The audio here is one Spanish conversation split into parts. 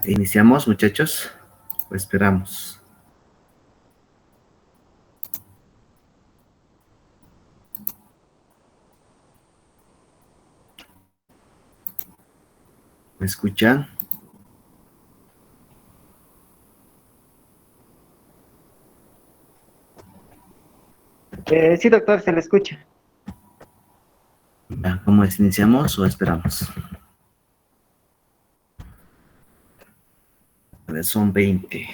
¿Iniciamos, muchachos? ¿O esperamos? ¿Me escuchan? Sí, doctor, se le escucha. ¿Cómo es? ¿Iniciamos o esperamos? A ver, son 20.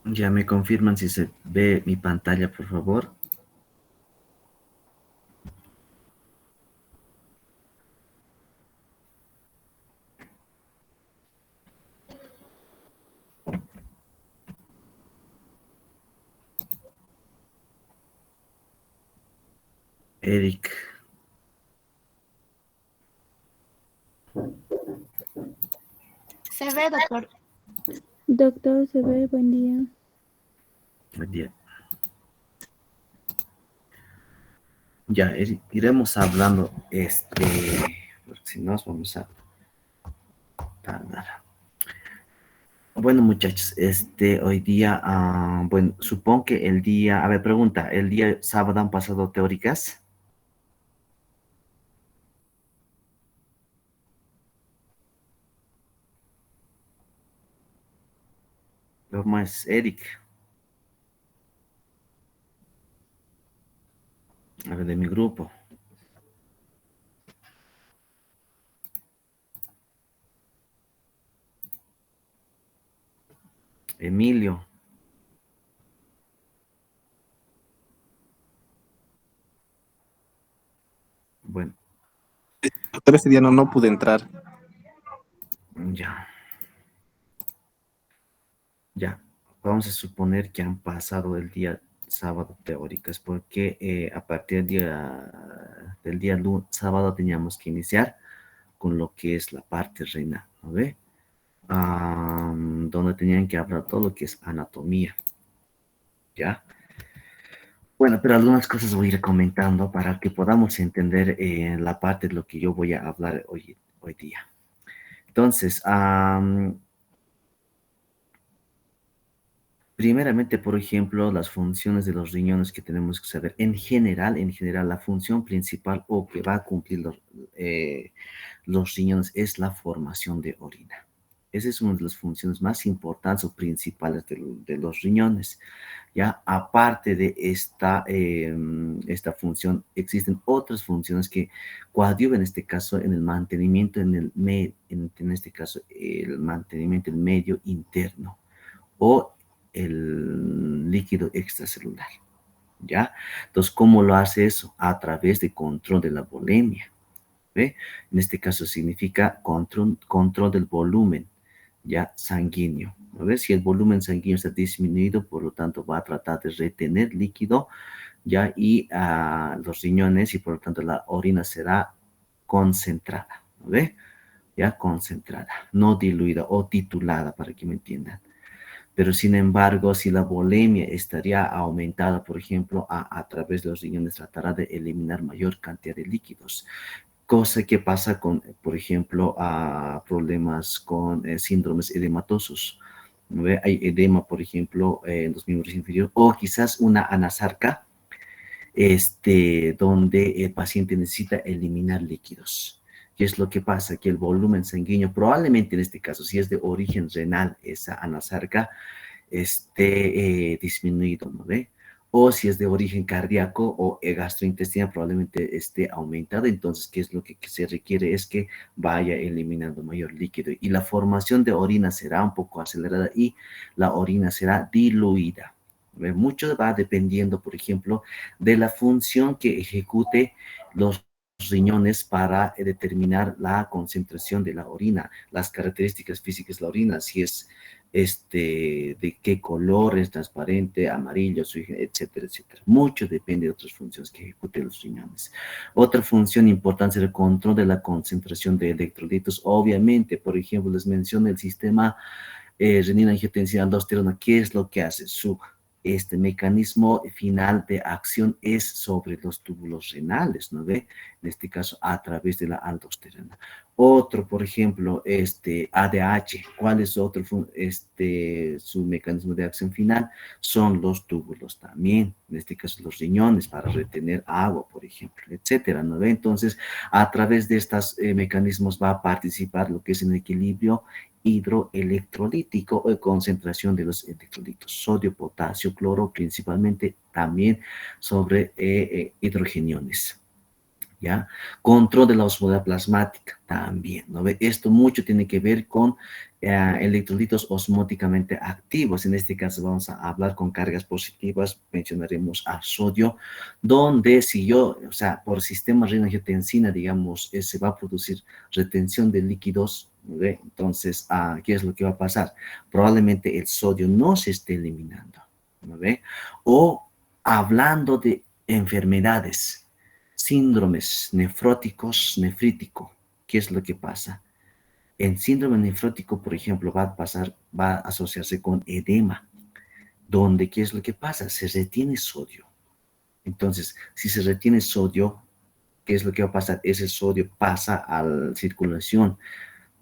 Ya me confirman si se ve mi pantalla, por favor. Eric. Se ve, doctor. Doctor, se ve, buen día. Buen día. Ya, iremos hablando, porque si no, vamos a tardar. Bueno, muchachos, hoy día, bueno, supongo que el día, a ver, pregunta, ¿el día sábado han pasado teóricas? ¿Cómo es, Eric? A ver, de mi grupo. Emilio. Bueno, Doctor, ese día no pude entrar. ya, ya. Vamos a suponer que han pasado el día sábado teóricas, porque a partir del día sábado teníamos que iniciar con lo que es la parte renal, ¿no ve? Donde tenían que hablar todo lo que es anatomía, ¿ya? Bueno, pero algunas cosas voy a ir comentando para que podamos entender la parte de lo que yo voy a hablar hoy día. Entonces, primeramente, por ejemplo, las funciones de los riñones que tenemos que saber. En general, la función principal o que va a cumplir los riñones es la formación de orina. Esa es una de las funciones más importantes o principales de los riñones. Ya, aparte de esta función, existen otras funciones que coadyuvan en este caso en el mantenimiento, en este caso, el mantenimiento del medio interno o el líquido extracelular. ¿ya? Entonces, ¿cómo lo hace eso? A través de control de la volemia, ¿ve? En este caso significa control del volumen, ya, sanguíneo, ¿no ves? Si el volumen sanguíneo está disminuido, por lo tanto, va a tratar de retener líquido, ya, y los riñones, y por lo tanto la orina será concentrada, ¿no ve? Ya, concentrada, no diluida o titulada, para que me entiendan. Pero sin embargo, si la volemia estaría aumentada, por ejemplo, a través de los riñones, tratará de eliminar mayor cantidad de líquidos. Cosa que pasa con, por ejemplo, problemas con síndromes edematosos. ¿No ve? Hay edema, por ejemplo, en los miembros inferiores, o quizás una anasarca, donde el paciente necesita eliminar líquidos. ¿Qué es lo que pasa? Que el volumen sanguíneo, probablemente en este caso, si es de origen renal, esa anasarca, esté disminuido, ¿no ve? O si es de origen cardíaco o gastrointestinal, probablemente esté aumentado. Entonces, ¿qué es lo que se requiere? Es que vaya eliminando mayor líquido. Y la formación de orina será un poco acelerada y la orina será diluida. Mucho va dependiendo, por ejemplo, de la función que ejecute los riñones para determinar la concentración de la orina, las características físicas de la orina, si es de qué color es transparente, amarillo, etcétera, etcétera. Mucho depende de otras funciones que ejecuten los riñones. Otra función importante es el control de la concentración de electrolitos. Obviamente, por ejemplo, les menciono el sistema renina-angiotensina-aldosterona. ¿Qué es lo que hace? Este mecanismo final de acción es sobre los túbulos renales, ¿no ve? En este caso, a través de la aldosterona. Otro, por ejemplo, ADH. ¿Cuál es otro, su mecanismo de acción final? Son los túbulos también, en este caso los riñones, para retener agua, por ejemplo, etcétera, ¿no ve? Entonces, a través de estos mecanismos va a participar lo que es el equilibrio hidroelectrolítico o concentración de los electrolitos, sodio, potasio, cloro, principalmente también sobre hidrogeniones. ¿Ya? Control de la osmolalidad plasmática también, ¿no ve? Esto mucho tiene que ver con electrolitos osmóticamente activos. En este caso vamos a hablar con cargas positivas, mencionaremos a sodio, donde si yo, o sea, por sistema renina-angiotensina, digamos, se va a producir retención de líquidos, ¿no ve? Entonces, ¿qué es lo que va a pasar? Probablemente el sodio no se esté eliminando, ¿no ve? O hablando de enfermedades, síndromes nefróticos, nefrítico. ¿Qué es lo que pasa? El síndrome nefrótico, por ejemplo, va a asociarse con edema, donde ¿qué es lo que pasa? Se retiene sodio. Entonces, si se retiene sodio, ¿qué es lo que va a pasar? Ese sodio pasa a la circulación,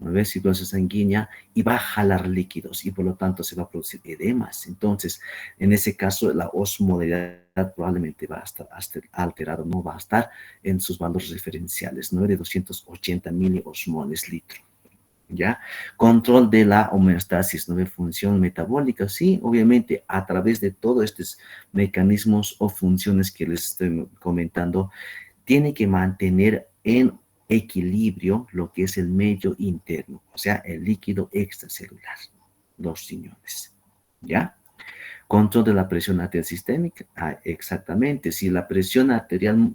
¿no ves? Circulación sanguínea y va a jalar líquidos y por lo tanto se va a producir edemas. Entonces, en ese caso, la osmolaridad probablemente va a estar alterada, no va a estar en sus valores referenciales, ¿no? De 280 miliosmoles litro. ¿Ya? Control de la homeostasis, ¿no? De función metabólica, sí, obviamente a través de todos estos mecanismos o funciones que les estoy comentando, tiene que mantener en equilibrio lo que es el medio interno, o sea, el líquido extracelular, los riñones, ¿ya? Control de la presión arterial sistémica, exactamente, si la presión arterial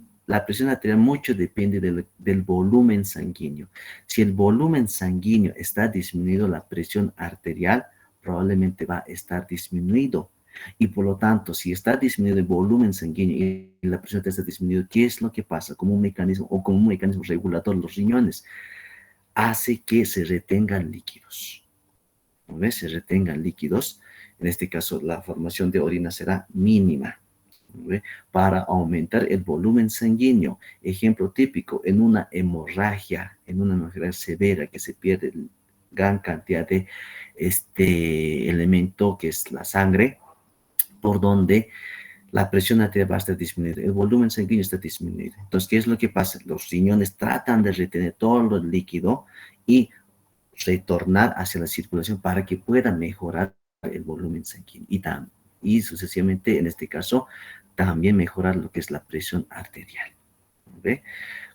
mucho depende del volumen sanguíneo. Si el volumen sanguíneo está disminuido, la presión arterial probablemente va a estar disminuido. Y por lo tanto, si está disminuido el volumen sanguíneo y la presión arterial está disminuida, ¿qué es lo que pasa? Como un mecanismo o como un mecanismo regulador, los riñones hace que se retengan líquidos. ¿No ves? Se retengan líquidos. En este caso, la formación de orina será mínima. ¿Ve? Para aumentar el volumen sanguíneo. Ejemplo típico, en una hemorragia severa que se pierde gran cantidad de este elemento que es la sangre, por donde la presión arterial va a estar disminuida, el volumen sanguíneo está disminuido. Entonces, ¿qué es lo que pasa? Los riñones tratan de retener todo el líquido y retornar hacia la circulación para que pueda mejorar el volumen sanguíneo y sucesivamente, en este caso, también mejorar lo que es la presión arterial. ¿Ve?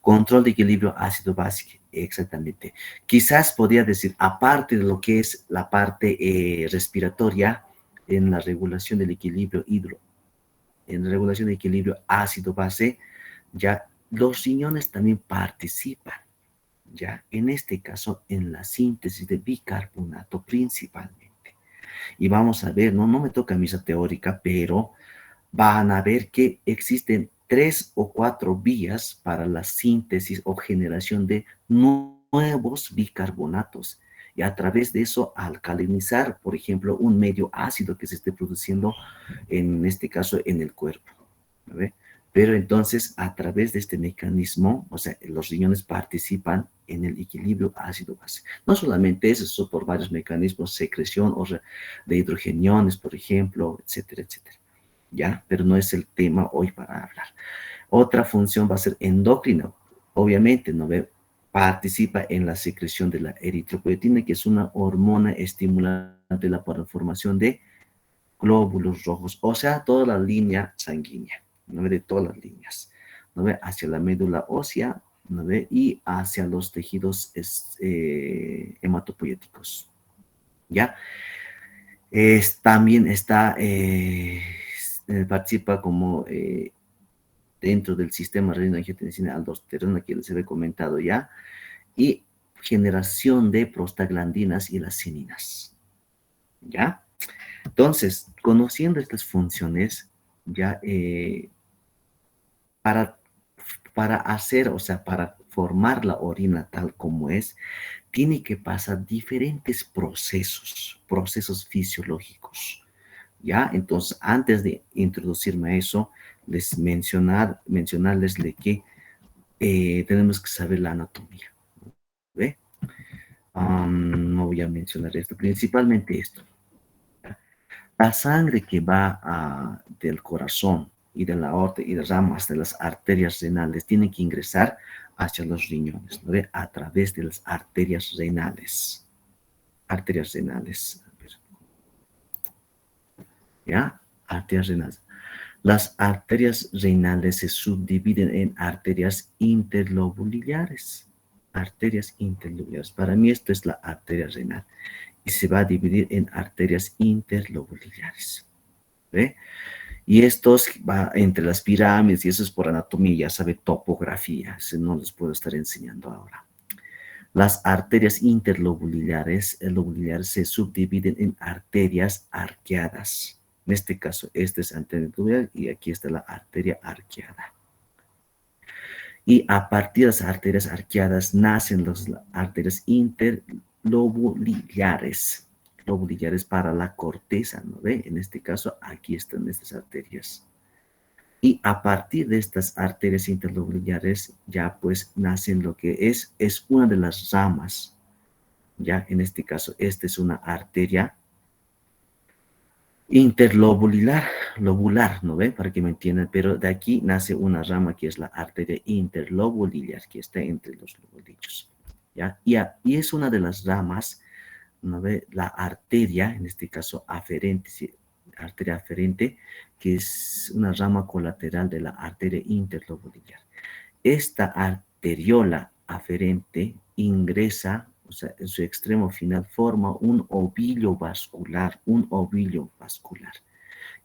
Control de equilibrio ácido-básico, exactamente. Quizás podría decir, aparte de lo que es la parte respiratoria, en la regulación del equilibrio en regulación de equilibrio ácido-base, ya los riñones también participan, ya en este caso en la síntesis de bicarbonato principalmente. Y vamos a ver, no me toca misa teórica, pero van a ver que existen 3 o 4 vías para la síntesis o generación de nuevos bicarbonatos. Y a través de eso, alcalinizar, por ejemplo, un medio ácido que se esté produciendo, en este caso, en el cuerpo. ¿Ve? Pero entonces, a través de este mecanismo, o sea, los riñones participan en el equilibrio ácido-base. No solamente eso, por varios mecanismos, secreción de hidrogeniones, por ejemplo, etcétera, etcétera. ¿Ya? Pero no es el tema hoy para hablar. Otra función va a ser endocrina. Obviamente, ¿no ve? Participa en la secreción de la eritropoyetina, que es una hormona estimulante de la formación de glóbulos rojos, o sea, toda la línea sanguínea, ¿no ve? De todas las líneas, ¿no ve? Hacia la médula ósea, ¿no ve? Y hacia los tejidos hematopoyéticos, ¿ya? También participa como dentro del sistema renina-angiotensina-aldosterona, que les he comentado ya, y generación de prostaglandinas y las cininas, ¿ya? Entonces, conociendo estas funciones, ya para hacer, o sea, para formar la orina tal como es, tiene que pasar diferentes procesos fisiológicos, ¿ya? Entonces, antes de introducirme a eso, mencionarles de que tenemos que saber la anatomía, ¿ve? No voy a mencionar esto, principalmente esto. La sangre que va del corazón y de la aorta y de ramas de las arterias renales tiene que ingresar hacia los riñones, ¿no ve? A través de las arterias renales. Arterias renales. ¿Ya? Arterias renales. Las arterias renales se subdividen en arterias interlobulares. Arterias interlobulares. Para mí esto es la arteria renal. Y se va a dividir en arterias interlobulares. ¿Ve? Y estos va entre las pirámides, y eso es por anatomía, ya sabe, topografía. Eso no les puedo estar enseñando ahora. Las arterias interlobulares se subdividen en arterias arqueadas. En este caso, este es arteria tubular y aquí está la arteria arqueada. Y a partir de las arterias arqueadas nacen las arterias interlobulares. Lobulares para la corteza, ¿no ve? En este caso, aquí están estas arterias. Y a partir de estas arterias interlobulares, ya pues nacen lo que es una de las ramas. Ya, en este caso, esta es una arteria interlobular, ¿no ve? Para que me entiendan, pero de aquí nace una rama que es la arteria interlobular, que está entre los lobulillos, ¿ya? Y es una de las ramas, ¿no ve? La arteria, en este caso aferente, ¿sí? Arteria aferente, que es una rama colateral de la arteria interlobular. Esta arteriola aferente ingresa, o sea, en su extremo final forma un ovillo vascular,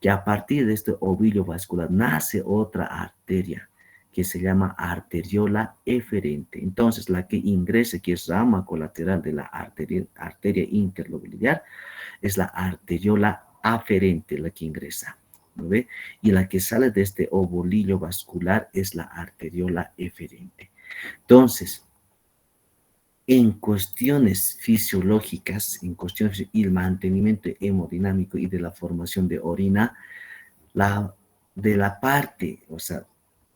que a partir de este ovillo vascular nace otra arteria que se llama arteriola eferente. Entonces, la que ingresa, que es rama colateral de la arteria interlobular, es la arteriola aferente, la que ingresa, ¿no ve? Y la que sale de este ovillo vascular es la arteriola eferente. Entonces, en cuestiones fisiológicas, y el mantenimiento hemodinámico y de la formación de orina, de la parte, o sea,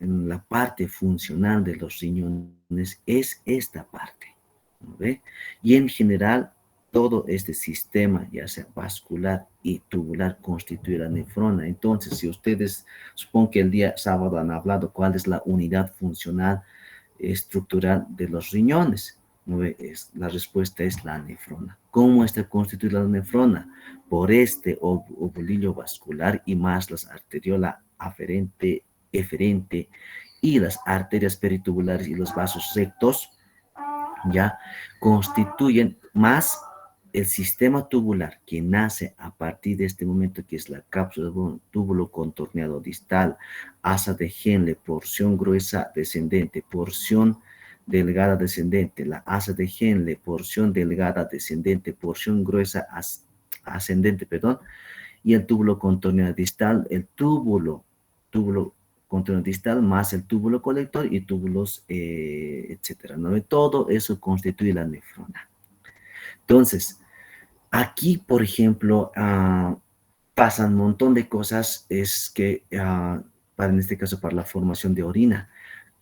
en la parte funcional de los riñones es esta parte, ¿no ve? Y en general, todo este sistema, ya sea vascular y tubular, constituye la nefrona. Entonces, si ustedes, supongo que el día sábado han hablado cuál es la unidad funcional estructural de los riñones, ¿no ve? La respuesta es la nefrona. ¿Cómo está constituida la nefrona? Por este ovillo vascular y más las arteriola aferente, eferente y las arterias peritubulares y los vasos rectos, ya constituyen más el sistema tubular que nace a partir de este momento, que es la cápsula de túbulo contorneado distal, asa de Henle, porción gruesa descendente, porción delgada descendente, la asa de Henle, porción delgada descendente, porción gruesa ascendente, perdón, y el túbulo contorneado distal, el túbulo contorneado distal más el túbulo colector y túbulos, etcétera, ¿no? Todo eso constituye la nefrona. Entonces, aquí, por ejemplo, pasan un montón de cosas, es que, para, en este caso, para la formación de orina.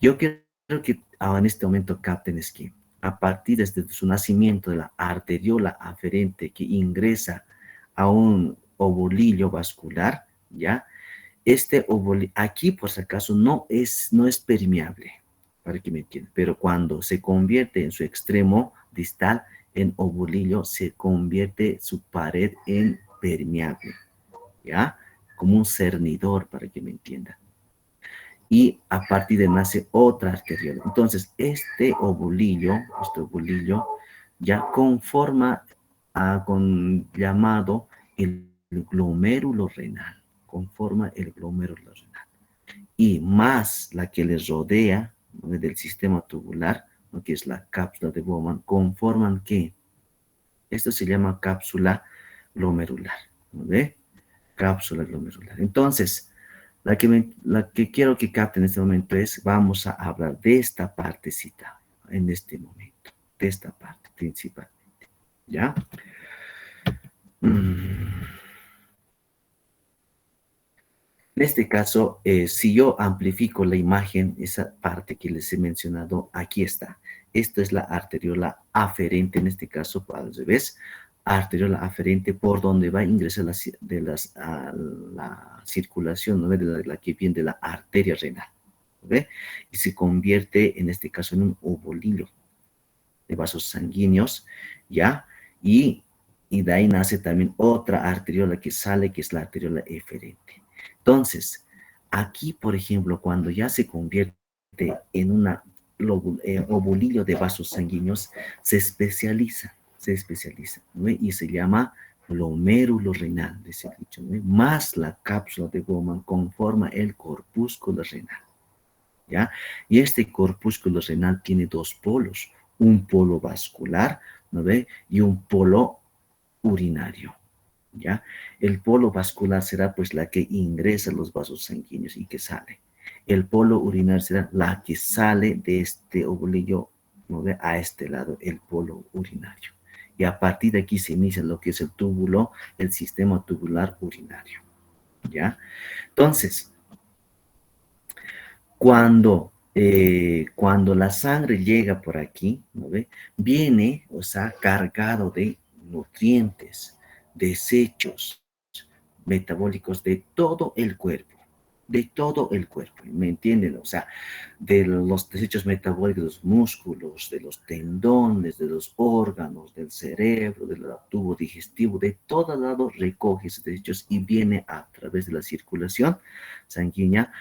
Yo quiero que en este momento capten es que a partir desde su nacimiento de la arteriola aferente que ingresa a un ovolillo vascular, ¿ya? Este ovolillo, aquí por si acaso no es permeable, para que me entiendan, pero cuando se convierte en su extremo distal en ovolillo, se convierte su pared en permeable, ¿ya? Como un cernidor, para que me entiendan. Y a partir de nace otra arteriola. Entonces, este ovolillo ya conforma con llamado el glomérulo renal, conforma el glomérulo renal. Y más la que les rodea, ¿no?, del sistema tubular, ¿no?, que es la cápsula de Bowman, conforman ¿qué? Esto se llama cápsula glomerular, ¿no ve? Cápsula glomerular. Entonces, la que quiero que capten en este momento es, vamos a hablar de esta partecita en este momento, de esta parte principalmente, ¿ya? En este caso, si yo amplifico la imagen, esa parte que les he mencionado, aquí está. Esto es la arteriola aferente, en este caso, al revés, arteriola aferente por donde va a ingresar la circulación, ¿no?, de la que viene de la arteria renal, ¿ve? Y se convierte, en este caso, en un ovolillo de vasos sanguíneos, ¿ya? Y de ahí nace también otra arteriola que sale, que es la arteriola eferente. Entonces, aquí, por ejemplo, cuando ya se convierte en un ovolillo de vasos sanguíneos, se especializa, ¿no? Y se llama glomérulo renal, dice el dicho, ¿no? Más la cápsula de Bowman conforma el corpúsculo renal, ¿ya? Y este corpúsculo renal tiene dos polos, un polo vascular, ¿no ve? Y un polo urinario, ¿ya? El polo vascular será pues la que ingresa a los vasos sanguíneos y que sale. El polo urinario será la que sale de este ovolillo, ¿no ve?, a este lado, el polo urinario. Y a partir de aquí se inicia lo que es el túbulo, el sistema tubular urinario, ¿ya? Entonces, cuando la sangre llega por aquí, ¿no ve?, viene, o sea, cargado de nutrientes, desechos metabólicos de todo el cuerpo, ¿me entienden? O sea, de los desechos metabólicos de los músculos, de los tendones, de los órganos, del cerebro, del tubo digestivo, de todo lado recoge esos desechos y viene a través de la circulación sanguínea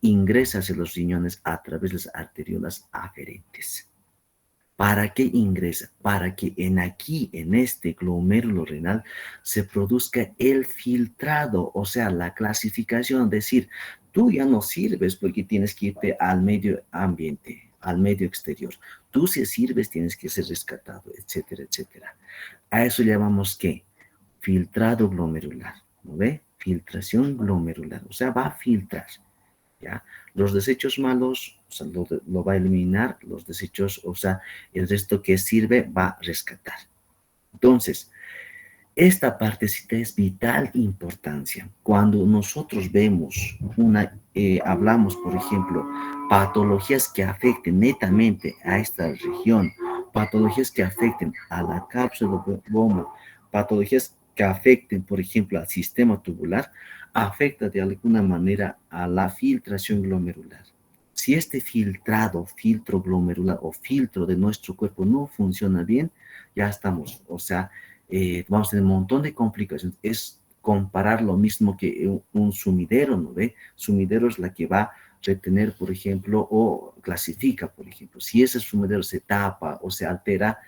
ingresa hacia los riñones a través de las arteriolas aferentes. ¿Para qué ingresa? Para que en este glomérulo renal se produzca el filtrado, o sea, la clasificación, es decir, tú ya no sirves porque tienes que irte al medio ambiente, al medio exterior. Tú si sirves tienes que ser rescatado, etcétera, etcétera. A eso llamamos ¿qué? Filtrado glomerular, ¿no ve? Filtración glomerular, o sea, va a filtrar, ¿ya? Los desechos malos, o sea, lo va a eliminar, los desechos, o sea, el resto que sirve va a rescatar. Entonces, esta partecita es vital importancia. Cuando nosotros vemos hablamos, por ejemplo, patologías que afecten netamente a esta región, patologías que afecten a la cápsula de Bowman, patologías que afecten, por ejemplo, al sistema tubular, afecta de alguna manera a la filtración glomerular. Si este filtro glomerular o filtro de nuestro cuerpo no funciona bien, ya estamos, o sea, vamos a tener un montón de complicaciones. Es comparar lo mismo que un sumidero, ¿no ve? Sumidero es la que va a retener, por ejemplo, o clasifica, por ejemplo. Si ese sumidero se tapa o se altera,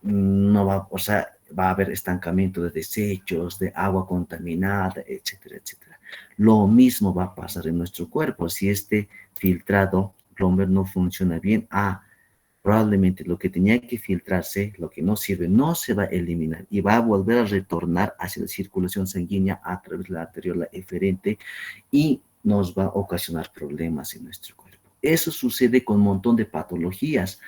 no va, o sea, va a haber estancamiento de desechos, de agua contaminada, etcétera, etcétera. Lo mismo va a pasar en nuestro cuerpo. Si este filtrado Plumber no funciona bien, probablemente lo que tenía que filtrarse, lo que no sirve, no se va a eliminar y va a volver a retornar hacia la circulación sanguínea a través de la arteriola eferente y nos va a ocasionar problemas en nuestro cuerpo. Eso sucede con un montón de patologías.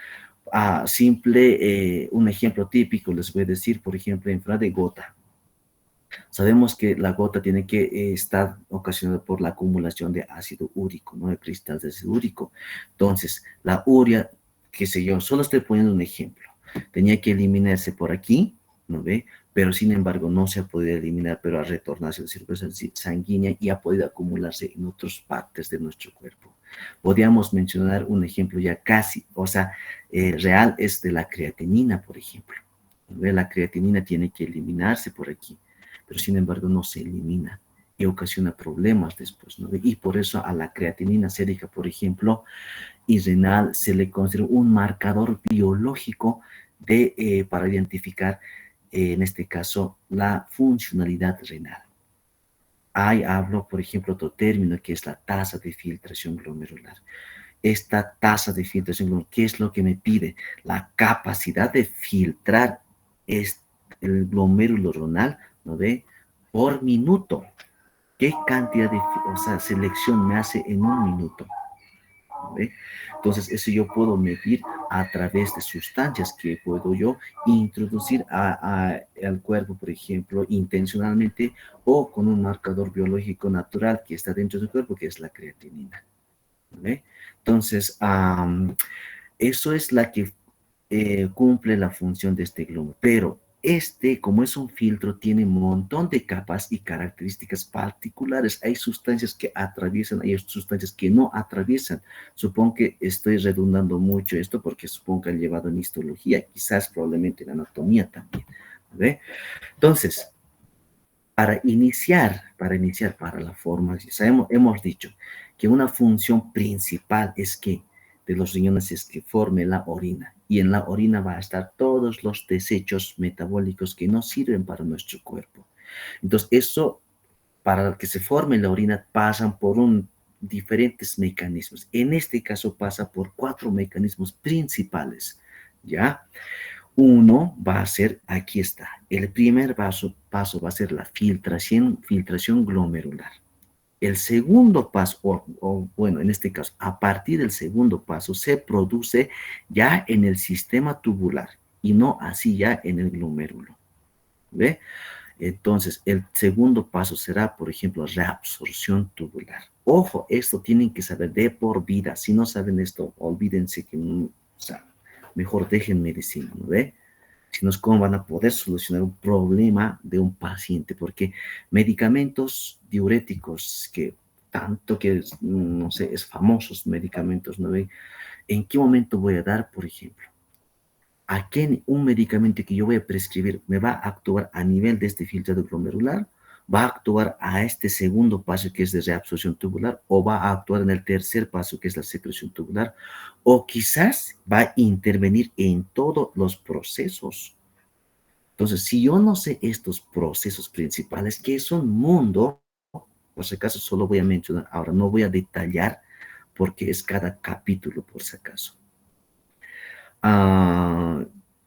Un ejemplo típico les voy a decir, por ejemplo, enfermedad de gota. Sabemos que la gota tiene que estar ocasionada por la acumulación de ácido úrico, ¿no? De cristal de ácido úrico. Entonces, la urea, qué sé yo, solo estoy poniendo un ejemplo. Tenía que eliminarse por aquí, ¿no ve? Pero sin embargo no se ha podido eliminar, pero ha retornado a la circulación sanguínea y ha podido acumularse en otras partes de nuestro cuerpo. Podríamos mencionar un ejemplo ya casi, o sea, real es de la creatinina, por ejemplo. ¿No ve? La creatinina tiene que eliminarse por aquí, pero sin embargo no se elimina y ocasiona problemas después, ¿no? Y por eso a la creatinina sérica, por ejemplo, y renal se le considera un marcador biológico para identificar, en este caso, la funcionalidad renal. Ahí hablo, por ejemplo, otro término que es la tasa de filtración glomerular. Esta tasa de filtración glomerular, ¿qué es lo que me pide? La capacidad de filtrar el glomérulo renal, ¿no ve? Por minuto. ¿Qué cantidad de, o sea, selección me hace en un minuto? ¿No ve? Entonces, eso yo puedo medir a través de sustancias que puedo yo introducir al cuerpo, por ejemplo, intencionalmente o con un marcador biológico natural que está dentro del cuerpo, que es la creatinina. ¿No ve? Entonces, eso es la que cumple la función de este globo. Pero como es un filtro, tiene un montón de capas y características particulares. Hay sustancias que atraviesan, hay sustancias que no atraviesan. Supongo que estoy redundando mucho esto porque supongo que han llevado en histología, quizás probablemente en anatomía también. ¿Ve? Entonces, para la formación, hemos dicho que una función principal es que de los riñones es que forme la orina. Y en la orina va a estar todos los desechos metabólicos que no sirven para nuestro cuerpo. Entonces, eso, para que se forme la orina, pasan por diferentes mecanismos. En este caso, pasa por 4 mecanismos principales, ¿ya? Uno va a ser, aquí está, el primer paso va a ser la filtración glomerular. El segundo paso, bueno, en este caso, a partir del segundo paso, se produce ya en el sistema tubular y no así ya en el glomérulo. ¿Ve? Entonces, el segundo paso será, por ejemplo, reabsorción tubular. Ojo, esto tienen que saber de por vida. Si no saben esto, olvídense que no, o sea, mejor dejen medicina, ¿no ve? Si no, ¿cómo van a poder solucionar un problema de un paciente? Porque medicamentos diuréticos que tanto que, no sé, es famosos medicamentos, ¿no ve? ¿En qué momento voy a dar, por ejemplo? ¿A qué un medicamento que yo voy a prescribir me va a actuar a nivel de este filtrado glomerular? ¿Va a actuar a este segundo paso que es de reabsorción tubular? ¿O va a actuar en el tercer paso que es la secreción tubular? ¿O quizás va a intervenir en todos los procesos? Entonces, si yo no sé estos procesos principales, que es un mundo, por si acaso solo voy a mencionar, ahora no voy a detallar porque es cada capítulo por si acaso.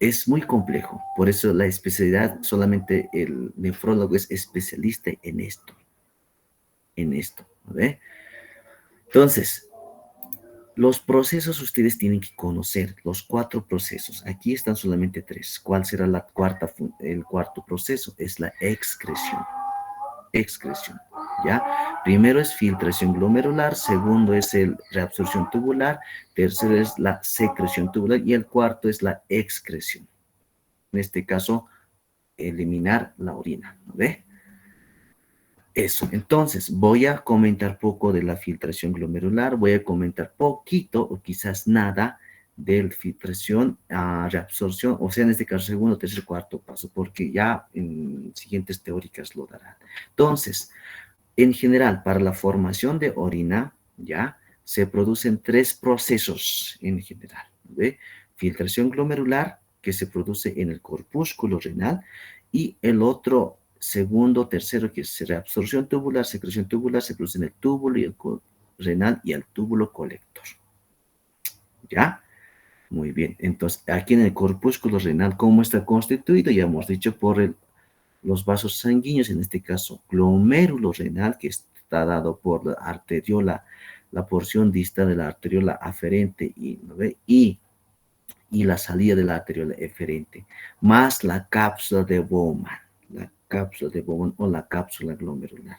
Es muy complejo, por eso la especialidad, solamente el nefrólogo es especialista en esto, ¿ve? Entonces, los procesos ustedes tienen que conocer, los 4 procesos. Aquí están solamente 3. ¿Cuál será el cuarto proceso? Es la excreción. Excreción, ¿ya? Primero es filtración glomerular, segundo es reabsorción tubular, tercero es la secreción tubular y el cuarto es la excreción. En este caso, eliminar la orina, ¿no ve? Eso, entonces voy a comentar poco de la filtración glomerular, voy a comentar poquito o quizás nada de la filtración a reabsorción, o sea, en este caso segundo, tercer, cuarto paso, porque ya en siguientes teóricas lo darán. Entonces, en general, para la formación de orina, ya, se producen 3 procesos en general, ¿ve? Filtración glomerular, que se produce en el corpúsculo renal, y el otro, segundo, tercero, que es reabsorción tubular, secreción tubular, se produce en el túbulo y el renal y el túbulo colector. ¿Ya? Muy bien. Entonces, aquí en el corpúsculo renal, ¿cómo está constituido? Ya hemos dicho por los vasos sanguíneos, en este caso, glomérulo renal, que está dado por la arteriola, la porción distal de la arteriola aferente y, ¿no ve? Y la salida de la arteriola eferente, más la cápsula de Bowman, o la cápsula glomerular.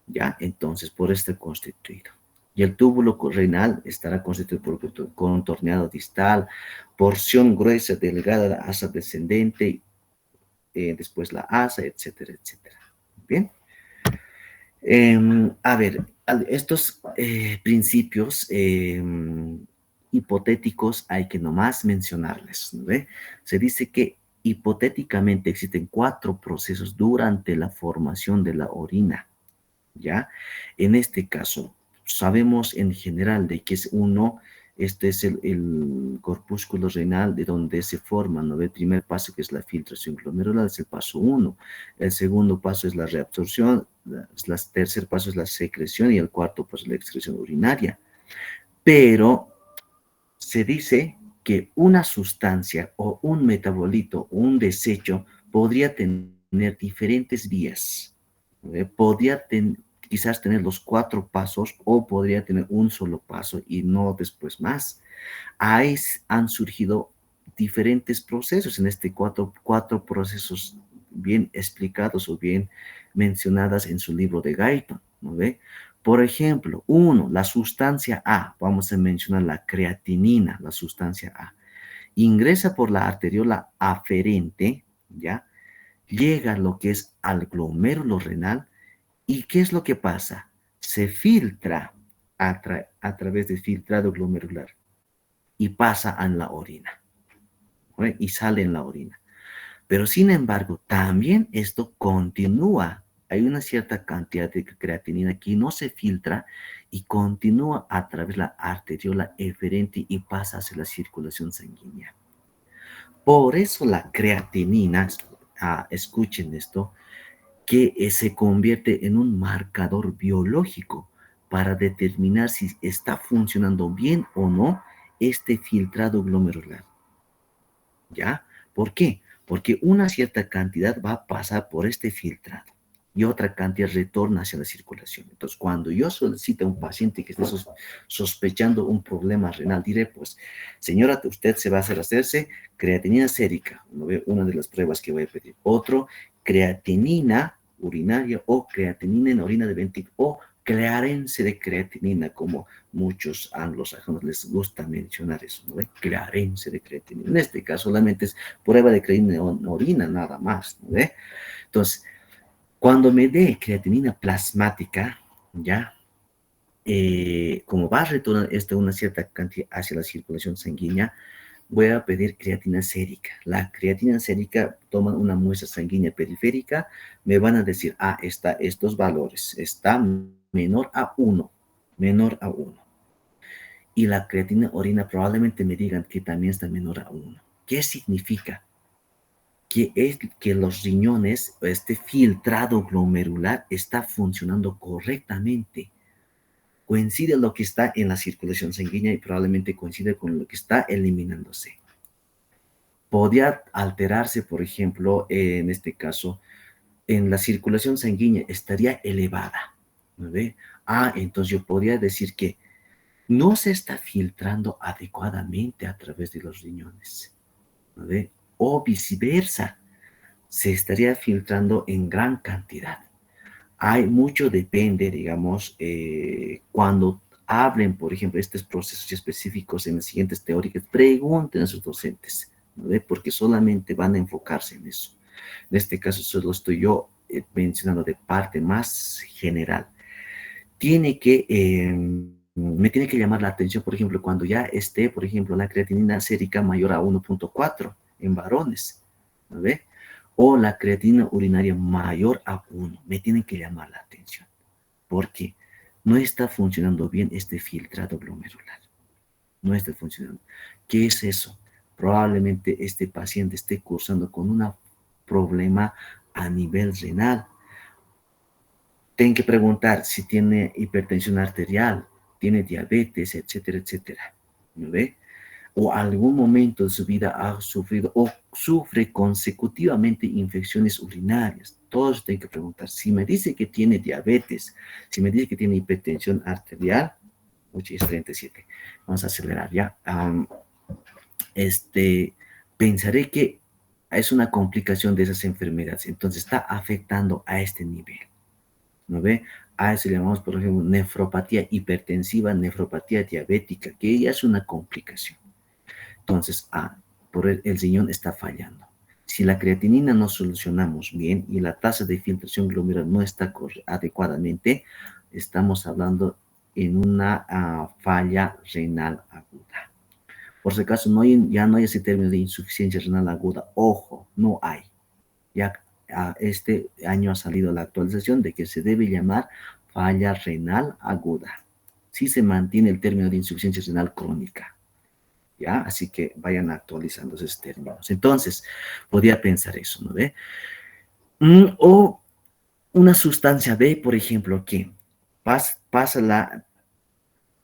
¿Ya? Entonces, por este constituido. Y el túbulo renal estará constituido por contorneado distal, porción gruesa, delgada, la asa descendente, después la asa, etcétera, etcétera. Bien. A ver, estos principios hipotéticos hay que nomás mencionarles, ¿no ve? Se dice que hipotéticamente existen 4 procesos durante la formación de la orina, ¿ya? En este caso, sabemos en general de que es uno, este es el corpúsculo renal de donde se forma, ¿no? El primer paso, que es la filtración glomerular, es el paso 1. El segundo paso es la reabsorción, el tercer paso es la secreción y el cuarto paso es la excreción urinaria. Pero se dice que una sustancia o un metabolito o un desecho podría tener diferentes vías. Podría quizás tener los 4 pasos o podría tener un solo paso y no después más. Ahí han surgido diferentes procesos, en este cuatro procesos bien explicados o bien mencionadas en su libro de Guyton, ¿no ve? Por ejemplo, uno, la sustancia A, vamos a mencionar la creatinina, la sustancia A, ingresa por la arteriola aferente, ¿ya? Llega a lo que es al glomérulo renal. ¿Y qué es lo que pasa? Se filtra a través del filtrado glomerular y pasa en la orina, ¿no? Y sale en la orina. Pero sin embargo, también esto continúa. Hay una cierta cantidad de creatinina que no se filtra y continúa a través de la arteriola eferente y pasa hacia la circulación sanguínea. Por eso la creatinina, escuchen esto, que se convierte en un marcador biológico para determinar si está funcionando bien o no este filtrado glomerular. ¿Ya? ¿Por qué? Porque una cierta cantidad va a pasar por este filtrado y otra cantidad retorna hacia la circulación. Entonces, cuando yo solicito a un paciente que esté sospechando un problema renal, diré, pues, señora, usted se va a hacerse creatinina sérica, una de las pruebas que voy a pedir. Otro, creatinina urinaria o creatinina en orina de vesícula o clearance de creatinina, como muchos anglosajones les gusta mencionar eso, ¿no? Clearance de creatinina. En este caso solamente es prueba de creatinina en orina, nada más, ¿no? Entonces, cuando me dé creatinina plasmática, ¿ya? Como va a retornar una cierta cantidad hacia la circulación sanguínea, voy a pedir creatina sérica. La creatina sérica, toman una muestra sanguínea periférica, me van a decir, estos valores, está menor a 1, menor a 1. Y la creatina orina probablemente me digan que también está menor a 1. ¿Qué significa? Que es que los riñones, este filtrado glomerular, está funcionando correctamente. Coincide lo que está en la circulación sanguínea y probablemente coincide con lo que está eliminándose. Podría alterarse, por ejemplo, en este caso, en la circulación sanguínea estaría elevada, ¿no ve? Entonces yo podría decir que no se está filtrando adecuadamente a través de los riñones, ¿no ve? O viceversa, se estaría filtrando en gran cantidad. Mucho depende, digamos, cuando hablen, por ejemplo, estos procesos específicos en las siguientes teóricas, pregunten a sus docentes, ¿no ve? Porque solamente van a enfocarse en eso. En este caso, solo estoy yo mencionando de parte más general. Me tiene que llamar la atención, por ejemplo, cuando ya esté, por ejemplo, la creatinina sérica mayor a 1.4 en varones, ¿no ve? O la creatinina urinaria mayor a 1, me tienen que llamar la atención, porque no está funcionando bien este filtrado glomerular. No está funcionando. ¿Qué es eso? probablemente este paciente esté cursando con un problema a nivel renal. Tienen que preguntar si tiene hipertensión arterial, tiene diabetes, etcétera, etcétera. ¿No ve? O algún momento de su vida ha sufrido o sufre consecutivamente infecciones urinarias. Todos tienen que preguntar. Si me dice que tiene diabetes, si me dice que tiene hipertensión arterial, 8:37. Vamos a acelerar ya. Pensaré que es una complicación de esas enfermedades. Entonces está afectando a este nivel. ¿No ve? A eso le llamamos, por ejemplo, nefropatía hipertensiva, nefropatía diabética, que ya es una complicación. Entonces, por el riñón está fallando. Si la creatinina no solucionamos bien y la tasa de filtración glomerular no está adecuadamente, estamos hablando en una falla renal aguda. Por si acaso, ya no hay ese término de insuficiencia renal aguda. Ojo, no hay. Ya este año ha salido la actualización de que se debe llamar falla renal aguda. Sí se mantiene el término de insuficiencia renal crónica. ¿Ya? Así que vayan actualizando esos términos. Entonces, podría pensar eso, ¿no ve? O una sustancia B, por ejemplo, que pasa la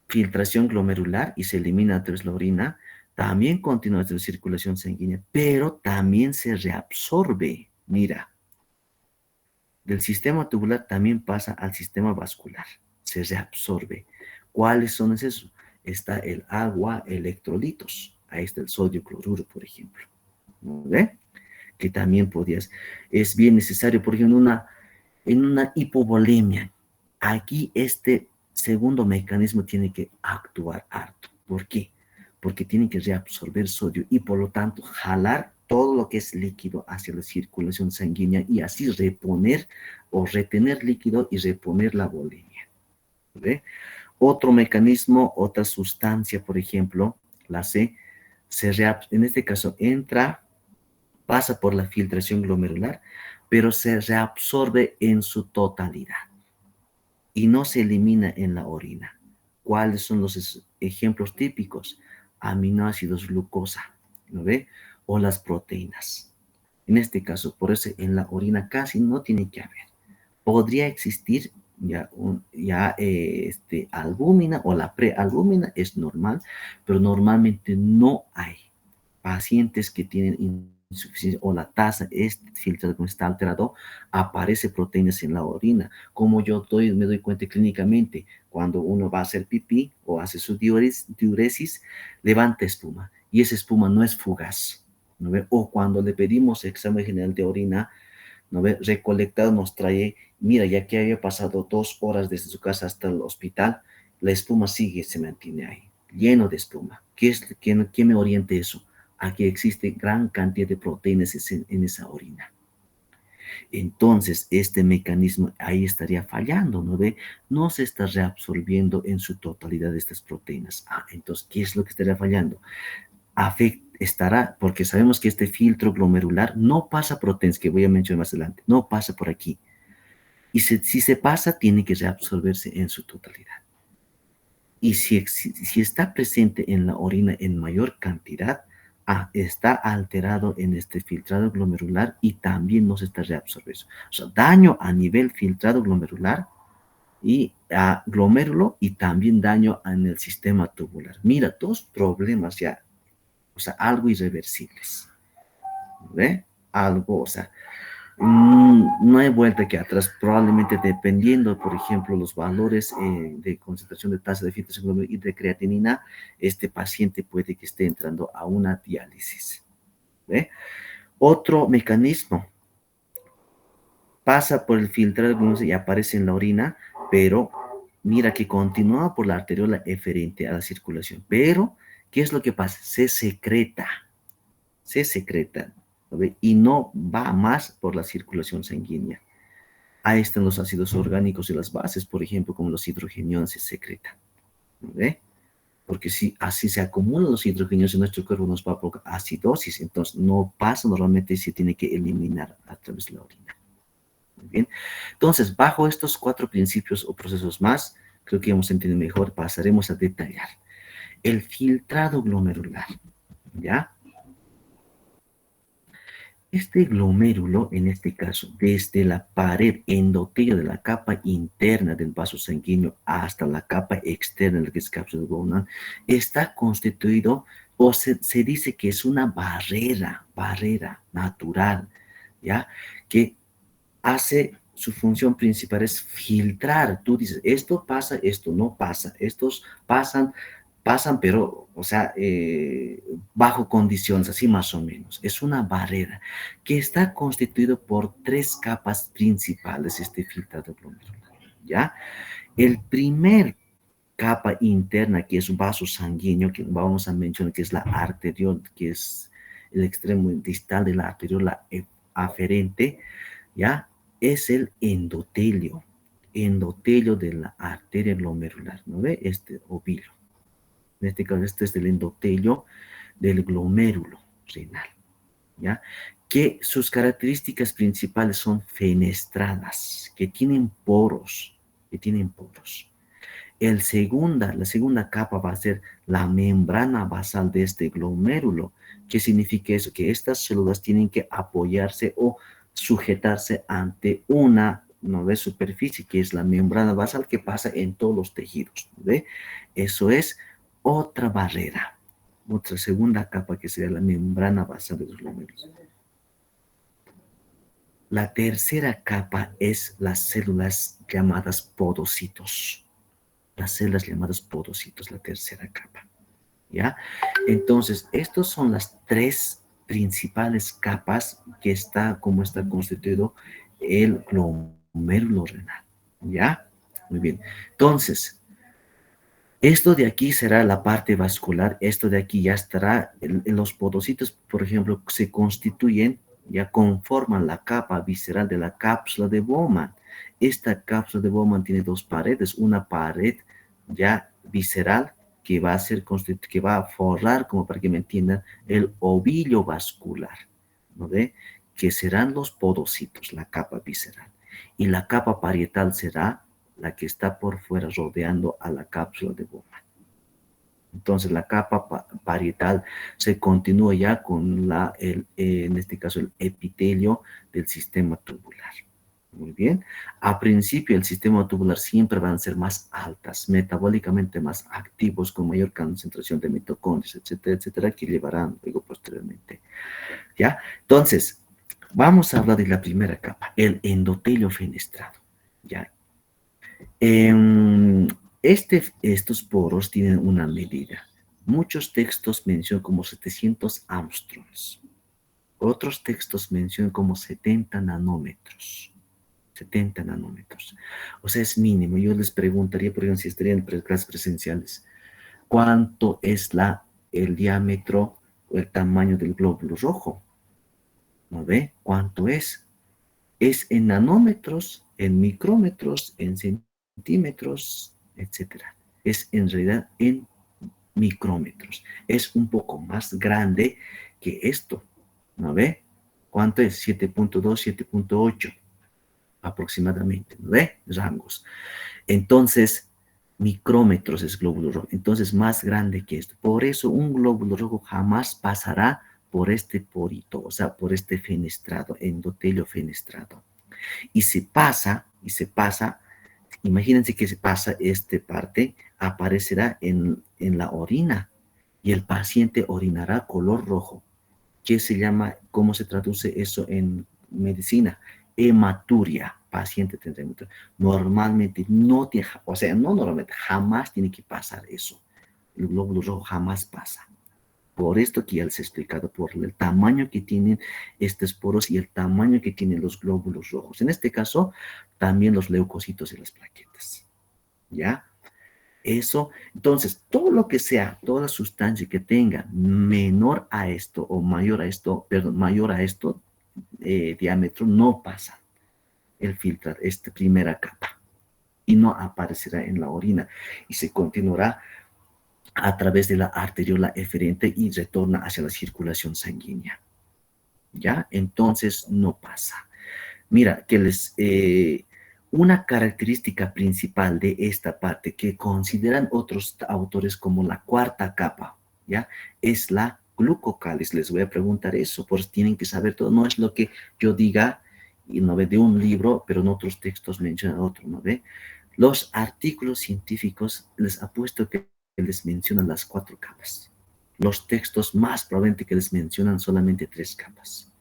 filtración glomerular y se elimina a través de la orina, también continúa la circulación sanguínea, pero también se reabsorbe. Mira, del sistema tubular también pasa al sistema vascular, se reabsorbe. ¿Cuáles son esos? Está el agua, electrolitos. Ahí está el sodio cloruro, por ejemplo. ¿No ve? Que también es bien necesario, por ejemplo, en una hipovolemia. Aquí este segundo mecanismo tiene que actuar harto. ¿Por qué? Porque tiene que reabsorber sodio y por lo tanto jalar todo lo que es líquido hacia la circulación sanguínea y así reponer o retener líquido y reponer la volemia. ¿Ve? Otro mecanismo, otra sustancia, por ejemplo, la C, en este caso pasa por la filtración glomerular, pero se reabsorbe en su totalidad y no se elimina en la orina. ¿Cuáles son los ejemplos típicos? Aminoácidos glucosa, ¿no ve? O las proteínas. En este caso, por eso en la orina casi no tiene que haber. Podría existir albúmina o la prealbúmina, es normal, pero normalmente no hay pacientes que tienen insuficiencia o la tasa filtrada está alterado, aparece proteínas en la orina. Como yo me doy cuenta clínicamente, cuando uno va a hacer pipí o hace su diuresis, levanta espuma y esa espuma no es fugaz, ¿no ve? O cuando le pedimos examen general de orina, ¿no ve? Recolectado nos trae, mira, ya que había pasado 2 horas desde su casa hasta el hospital, la espuma se mantiene ahí, lleno de espuma. ¿Qué me oriente eso? A que existe gran cantidad de proteínas en esa orina. Entonces, este mecanismo ahí estaría fallando, ¿no ve? No se está reabsorbiendo en su totalidad estas proteínas. Entonces, ¿qué es lo que estaría fallando? Porque sabemos que este filtro glomerular no pasa proteínas, que voy a mencionar más adelante, no pasa por aquí. Y si se pasa, tiene que reabsorberse en su totalidad. Y si está presente en la orina en mayor cantidad, está alterado en este filtrado glomerular y también no se está reabsorbiendo. O sea, daño a nivel filtrado glomerular y a glomérulo y también daño en el sistema tubular. Mira, 2 problemas ya, o sea, algo irreversibles. ¿Ve? Algo, o sea, no hay vuelta aquí atrás. Probablemente dependiendo, por ejemplo, los valores de concentración de tasa de filtración glomerular y de creatinina, este paciente puede que esté entrando a una diálisis. ¿Ve? Otro mecanismo, pasa por el filtrado y aparece en la orina, pero mira que continúa por la arteriola eferente a la circulación. Pero, ¿qué es lo que pasa? Se secreta, ¿no? Y no va más por la circulación sanguínea. Ahí están los ácidos orgánicos y las bases, por ejemplo, como los hidrogeniones se secretan. ¿No ve? Porque si así se acumulan los hidrogeniones en nuestro cuerpo, nos va a provocar acidosis. Entonces, no pasa normalmente, se tiene que eliminar a través de la orina. Muy bien. Entonces, bajo estos 4 principios o procesos más, creo que hemos entendido mejor, pasaremos a detallar. El filtrado glomerular, ¿ya? Este glomérulo, en este caso, desde la pared endotelio de la capa interna del vaso sanguíneo hasta la capa externa, la que es cápsula pulmonar, está constituido, o se dice que es una barrera natural, ¿ya? Que hace, su función principal es filtrar. Tú dices, esto pasa, esto no pasa, estos pasan, pero, o sea, bajo condiciones, así más o menos. Es una barrera que está constituido por tres capas principales, este filtrado glomerular, ¿ya? El primer capa interna, que es un vaso sanguíneo, que vamos a mencionar que es la arteriol, que es el extremo distal de la arteriola aferente, ¿ya? Es el endotelio de la arteria glomerular, ¿no ve? Este ovillo. En este caso, este es el endotelio del glomérulo renal, ¿ya? Que sus características principales son fenestradas, que tienen poros, la segunda capa va a ser la membrana basal de este glomérulo. ¿Qué significa eso? Que estas células tienen que apoyarse o sujetarse ante una superficie, que es la membrana basal que pasa en todos los tejidos. ¿Ve? Eso es otra barrera, otra segunda capa que sería la membrana basal de los glómerulos. La tercera capa es las células llamadas podocitos. Las células llamadas podocitos, la tercera capa, ¿ya? Entonces, estas son las tres principales capas que está constituido el glomérulo renal, ¿ya? Muy bien. Entonces, esto de aquí será la parte vascular, esto de aquí ya estará, los podocitos, por ejemplo, se constituyen, ya conforman la capa visceral de la cápsula de Bowman. Esta cápsula de Bowman tiene dos paredes, una pared ya visceral que va a que va a forrar, como para que me entiendan, el ovillo vascular, ¿no ve? Que serán los podocitos, la capa visceral. Y la capa parietal será la que está por fuera rodeando a la cápsula de Bowman. Entonces la capa parietal se continúa ya con en este caso el epitelio del sistema tubular. Muy bien. A principio el sistema tubular siempre van a ser más altas, metabólicamente más activos, con mayor concentración de mitocondrias, etcétera, etcétera, que llevarán luego posteriormente. ¿Ya? Entonces, vamos a hablar de la primera capa, el endotelio fenestrado. ¿Ya? Estos poros tienen una medida. Muchos textos mencionan como 700 Armstrongs. Otros textos mencionan como 70 nanómetros. 70 nanómetros. O sea, es mínimo. Yo les preguntaría, por ejemplo, si estarían en clases presenciales, ¿cuánto es el diámetro o el tamaño del glóbulo rojo? ¿No ve? ¿Cuánto es? Es en nanómetros, en micrómetros, en centímetros, etcétera. Es en realidad en micrómetros. Es un poco más grande que esto. ¿No ve? ¿Cuánto es? 7.2, 7.8 aproximadamente. ¿No ve? Rangos. Entonces, micrómetros es glóbulo rojo. Entonces, más grande que esto. Por eso, un glóbulo rojo jamás pasará por este porito, o sea, por este fenestrado, endotelio fenestrado. Y se pasa, imagínense que se pasa esta parte, aparecerá en la orina y el paciente orinará color rojo. ¿Qué se llama? ¿Cómo se traduce eso en medicina? Hematuria. Paciente tendrá hematuria. Normalmente no tiene, o sea, no normalmente, jamás tiene que pasar eso. El glóbulo rojo jamás pasa. Por esto que ya les he explicado, por el tamaño que tienen estos poros y el tamaño que tienen los glóbulos rojos. En este caso, también los leucocitos y las plaquetas. ¿Ya? Eso, entonces, todo lo que sea, toda sustancia que tenga menor a esto o mayor a esto, diámetro, no pasa el filtrar, esta primera capa, y no aparecerá en la orina, y se continuará a través de la arteriola eferente y retorna hacia la circulación sanguínea. ¿Ya? Entonces, no pasa. Mira, una característica principal de esta parte que consideran otros autores como la cuarta capa, ¿ya? Es la glucocáliz. Les voy a preguntar eso, pues tienen que saber todo. No es lo que yo diga y no ve de un libro, pero en otros textos mencionan otro, ¿no ve? Los artículos científicos les apuesto que les mencionan las 4 capas. Los textos más probablemente que les mencionan solamente 3 capas.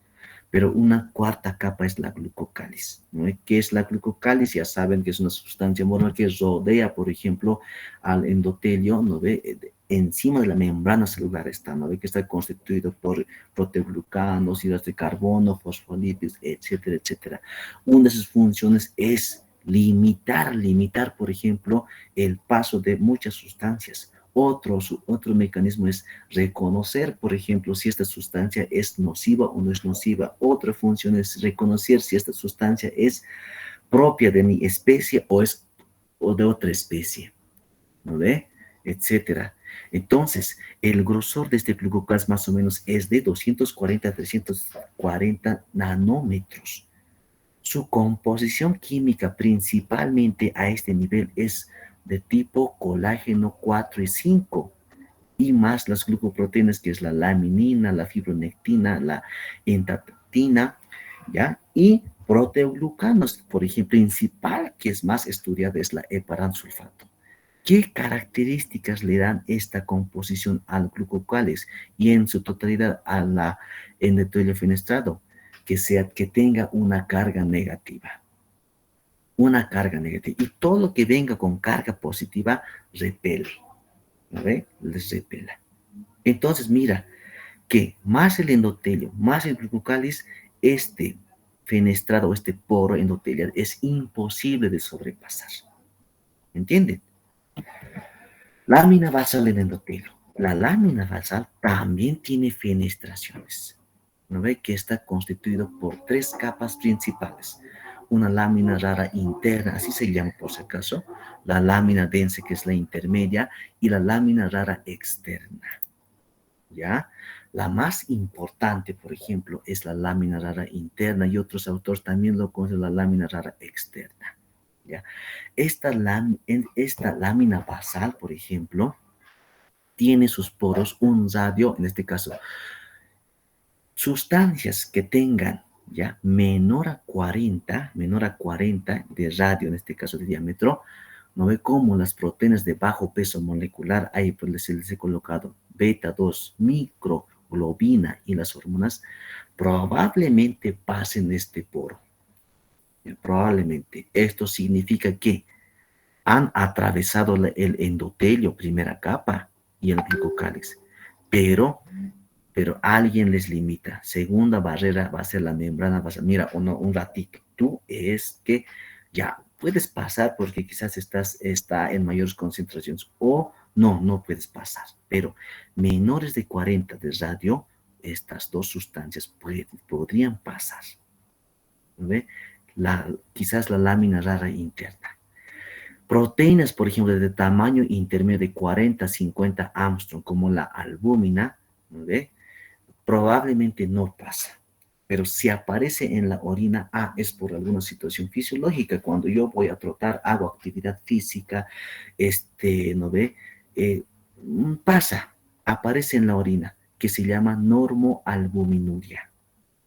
Pero una cuarta capa es la glucocáliz, ¿no? ¿Qué es la glucocáliz? Ya saben que es una sustancia moral que rodea, por ejemplo, al endotelio, ¿no ve? Encima de la membrana celular está, ¿no ve? Que está constituido por proteoglucanos, hidratos de carbono, fosfolípidos, etcétera, etcétera. Una de sus funciones es limitar, por ejemplo, el paso de muchas sustancias. Otro mecanismo es reconocer, por ejemplo, si esta sustancia es nociva o no es nociva. Otra función es reconocer si esta sustancia es propia de mi especie o de otra especie, ¿no ve? Etcétera. Entonces, el grosor de este glucocáliz más o menos es de 240 a 340 nanómetros. Su composición química principalmente a este nivel es de tipo colágeno 4 y 5 y más las glucoproteínas que es la laminina, la fibronectina, la entatina, ¿ya? Y proteoglucanos, por ejemplo, principal que es más estudiada es la heparansulfato. ¿Qué características le dan esta composición al glucocáliz y en su totalidad a la endotelio fenestrado? Que tenga una carga negativa. Una carga negativa. Y todo lo que venga con carga positiva, repele. ¿No ve? Les repela. Entonces, mira, que más el endotelio, más el glucocáliz, este fenestrado, este poro endotelial, es imposible de sobrepasar. ¿Entienden? Lámina basal del endotelio. La lámina basal también tiene fenestraciones. ¿No ve? Que está constituido por 3 capas principales. Una lámina rara interna, así se llama por si acaso, la lámina densa que es la intermedia y la lámina rara externa. ¿Ya? La más importante, por ejemplo, es la lámina rara interna y otros autores también lo conocen la lámina rara externa. ¿Ya? Esta lámina basal, por ejemplo, tiene sus poros un radio, en este caso, sustancias que tengan ya menor a 40 de radio, en este caso de diámetro, no ve cómo las proteínas de bajo peso molecular, ahí pues les he colocado beta 2, microglobina y las hormonas, probablemente pasen este poro. Probablemente. Esto significa que han atravesado el endotelio, primera capa, y el glucocáliz, pero alguien les limita. Segunda barrera va a ser la membrana basal. Mira, un ratito, tú es que ya puedes pasar porque quizás está en mayores concentraciones o no puedes pasar, pero menores de 40 de radio, estas dos sustancias podrían pasar. ¿Ve? Quizás la lámina rara interna. Proteínas, por ejemplo, de tamaño intermedio de 40 a 50 Armstrong, como la albúmina, ¿ve? Probablemente no pasa. Pero si aparece en la orina, es por alguna situación fisiológica. Cuando yo voy a trotar, hago actividad física, ¿no ve? Aparece en la orina, que se llama normoalbuminuria,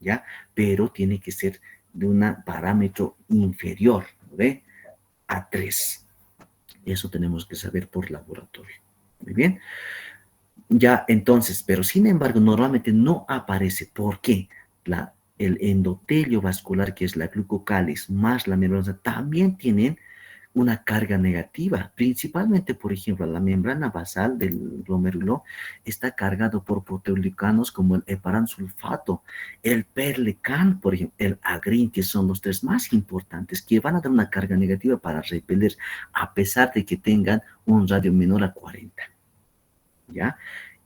¿ya? Pero tiene que ser de un parámetro inferior, ¿no ve? A 3. Eso tenemos que saber por laboratorio. Muy bien. Ya, entonces, pero sin embargo, normalmente no aparece. ¿Por qué? El endotelio vascular, que es la glucocáliz, más la membrana, también tienen una carga negativa. Principalmente, por ejemplo, la membrana basal del glomérulo está cargado por proteoglicanos como el heparansulfato, el perlecan, por ejemplo, el agrin, que son los 3 más importantes, que van a dar una carga negativa para repeler, a pesar de que tengan un radio menor a 40. ¿Ya?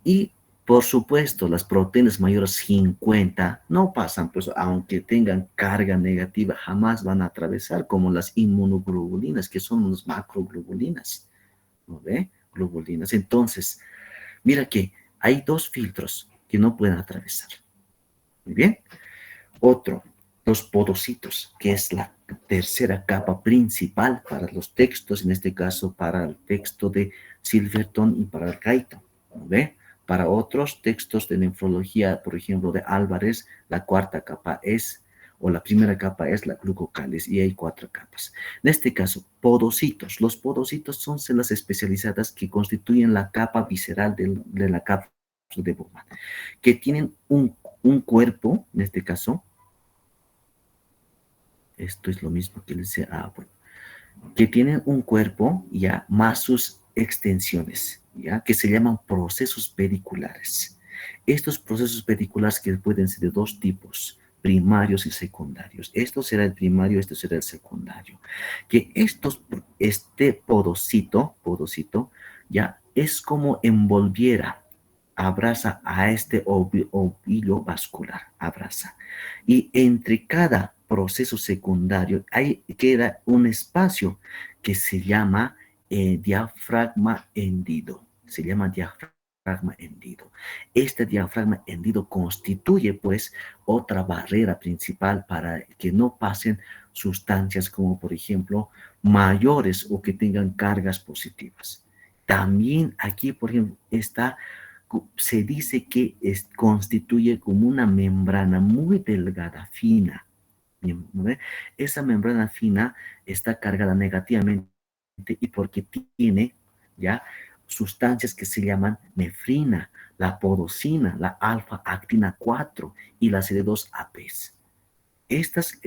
Y, por supuesto, las proteínas mayores a 50 no pasan, pues, aunque tengan carga negativa, jamás van a atravesar, como las inmunoglobulinas, que son unas macroglobulinas, ¿no ve? Globulinas. Entonces, mira que hay 2 filtros que no pueden atravesar. Muy bien. Otro, los podocitos, que es la tercera capa principal para los textos, en este caso para el texto de Silverton y para el Guyton, ¿no ve? Para otros textos de nefrología, por ejemplo, de Álvarez, la cuarta capa es, o la primera capa es la glucocáliz, y hay 4 capas. En este caso, podocitos. Los podocitos son células especializadas que constituyen la capa visceral de la cápsula de Bowman, que tienen un cuerpo, en este caso, esto es lo mismo que les decía, bueno, que tienen un cuerpo, ya, más sus extensiones, ya, que se llaman procesos pediculares. Estos procesos pediculares que pueden ser de 2 tipos, primarios y secundarios. Esto será el primario, esto será el secundario. Que este podocito, ya, es como envolviera, abraza a este ovillo vascular, abraza. Y entre cada proceso secundario ahí queda un espacio que se llama diafragma hendido. Se llama diafragma hendido. Este diafragma hendido constituye pues otra barrera principal para que no pasen sustancias como por ejemplo mayores o que tengan cargas positivas. También aquí por ejemplo se dice que constituye como una membrana muy delgada, fina. ¿No ve? Esa membrana fina está cargada negativamente y porque tiene ya sustancias que se llaman nefrina, la podocina, la alfa-actina 4 y la CD2-APs. Estas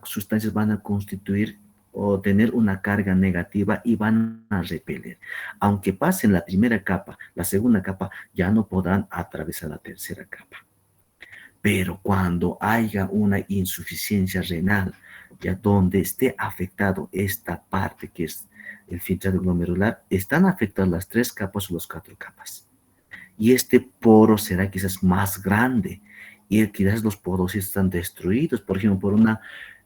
sustancias van a constituir o tener una carga negativa y van a repeler. Aunque pasen la primera capa, la segunda capa ya no podrán atravesar la tercera capa. Pero cuando haya una insuficiencia renal, ya donde esté afectado esta parte que es el filtrado glomerular, están afectadas las 3 capas o las 4 capas. Y este poro será quizás más grande y quizás los poros están destruidos, por ejemplo, por una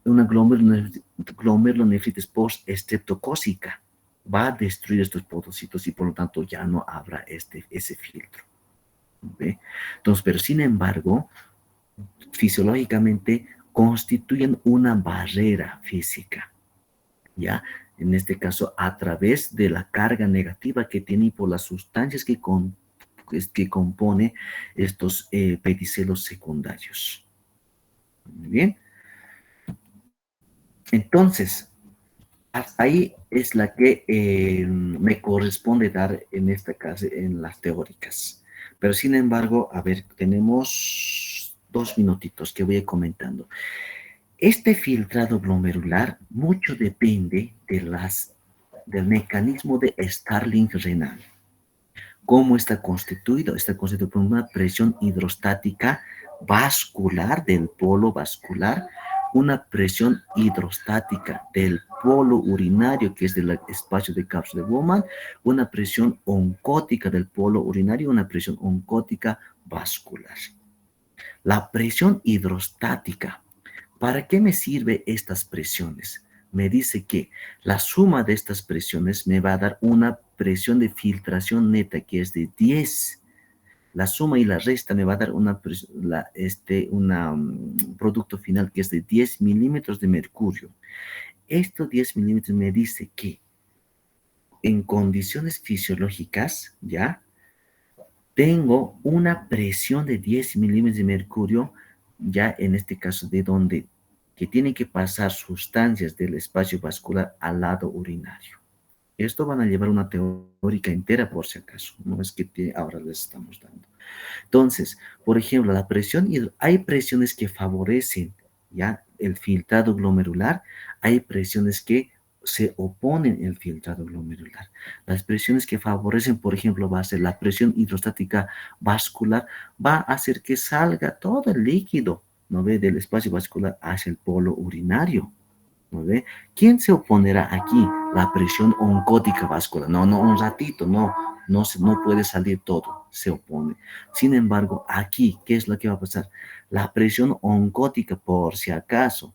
glomerulonefritis post-estreptocócica. Va a destruir estos podocitos y por lo tanto ya no habrá ese filtro. ¿Ve? Entonces, pero sin embargo, fisiológicamente constituyen una barrera física, ¿ya? En este caso, a través de la carga negativa que tiene y por las sustancias que compone estos pedicelos secundarios. Muy bien. Entonces, hasta ahí es la que me corresponde dar en esta clase, en las teóricas. Pero sin embargo, a ver, tenemos 2 minutitos que voy a ir comentando. Este filtrado glomerular mucho depende del mecanismo de Starling renal. ¿Cómo está constituido? Está constituido por una presión hidrostática vascular del polo vascular, una presión hidrostática del polo urinario, que es del espacio de cápsula de Bowman, una presión oncótica del polo urinario, una presión oncótica vascular. La presión hidrostática. ¿Para qué me sirven estas presiones? Me dice que la suma de estas presiones me va a dar una presión de filtración neta que es de 10. La suma y la resta me va a dar un producto final que es de 10 milímetros de mercurio. Estos 10 milímetros me dice que en condiciones fisiológicas, ¿ya? Tengo una presión de 10 milímetros de mercurio, ya en este caso que tienen que pasar sustancias del espacio vascular al lado urinario. Esto van a llevar una teórica entera por si acaso, no es que ahora les estamos dando. Entonces, por ejemplo, hay presiones que favorecen ya el filtrado glomerular, hay presiones que se oponen al filtrado glomerular. Las presiones que favorecen, por ejemplo, va a ser la presión hidrostática vascular, va a hacer que salga todo el líquido, ¿no ve?, del espacio vascular hacia el polo urinario, ¿no ve? ¿Quién se oponerá aquí? La presión oncótica vascular. No, un ratito, no puede salir todo, se opone. Sin embargo, aquí, ¿qué es lo que va a pasar? La presión oncótica, por si acaso,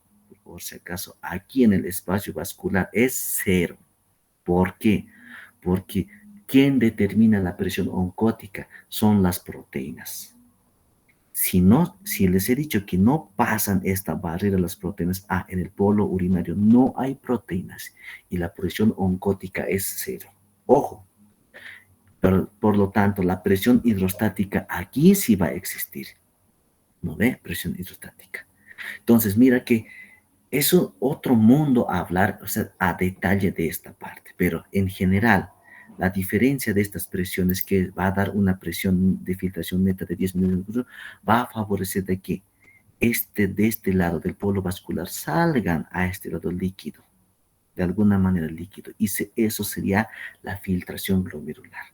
aquí en el espacio vascular es 0. ¿Por qué? Porque ¿quién determina la presión oncótica? Son las proteínas. Si les he dicho que no pasan esta barrera las proteínas, en el polo urinario no hay proteínas y la presión oncótica es 0. Ojo, pero por lo tanto, la presión hidrostática aquí sí va a existir. ¿No ve? Presión hidrostática. Entonces, mira que es otro mundo a hablar, o sea, a detalle de esta parte, pero en general, la diferencia de estas presiones que va a dar una presión de filtración neta de 10 milímetros va a favorecer de que de este lado del polo vascular salgan a este lado líquido, de alguna manera líquido, y eso sería la filtración glomerular.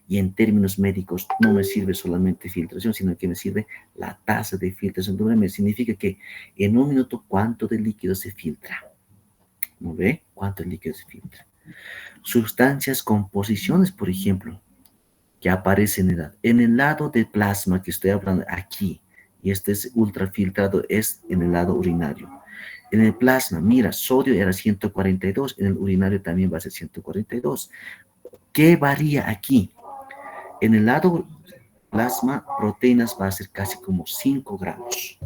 Y en términos médicos no me sirve solamente filtración, sino que me sirve la tasa de filtración glomerular. Significa que en un minuto cuánto de líquido se filtra. ¿No ve? ¿Cuánto de líquido se filtra? Sustancias, composiciones, por ejemplo, que aparecen en el lado del plasma que estoy hablando aquí, y este es ultrafiltrado, es en el lado urinario. En el plasma, mira, sodio era 142, en el urinario también va a ser 142. ¿Qué varía aquí? En el lado plasma, proteínas va a ser casi como 5 gramos.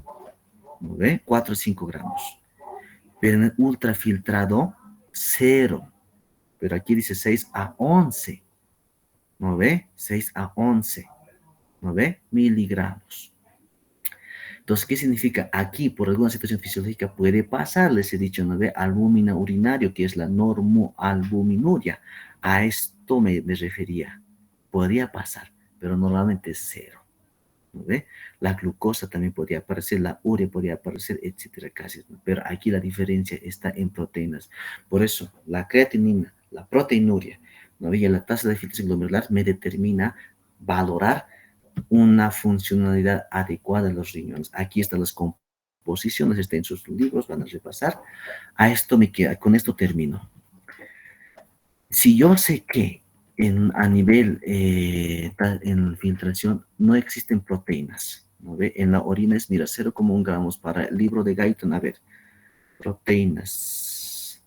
¿No ve? 4 o 5 gramos. Pero en el ultrafiltrado, 0. Pero aquí dice 6 a 11. ¿No ve? 6 a 11. ¿No ve? Miligramos. Entonces, ¿qué significa? Aquí, por alguna situación fisiológica, puede pasar, les he dicho, ¿no ve? Albúmina urinario, que es la normoalbuminuria. A esto me refería. Podría pasar, pero normalmente es 0. ¿No ve? La glucosa también podría aparecer, la urea podría aparecer, etcétera, casi. ¿No? Pero aquí la diferencia está en proteínas. Por eso, la creatinina, la proteinuria, ¿no ve? Y la tasa de filtración glomerular me determina valorar una funcionalidad adecuada de los riñones. Aquí están las composiciones, está en sus libros, van a repasar. A esto me queda, con esto termino. Si yo sé que a nivel en filtración no existen proteínas, ¿no ve? En la orina es, mira, 0,1 gramos para el libro de Guyton. A ver, proteínas.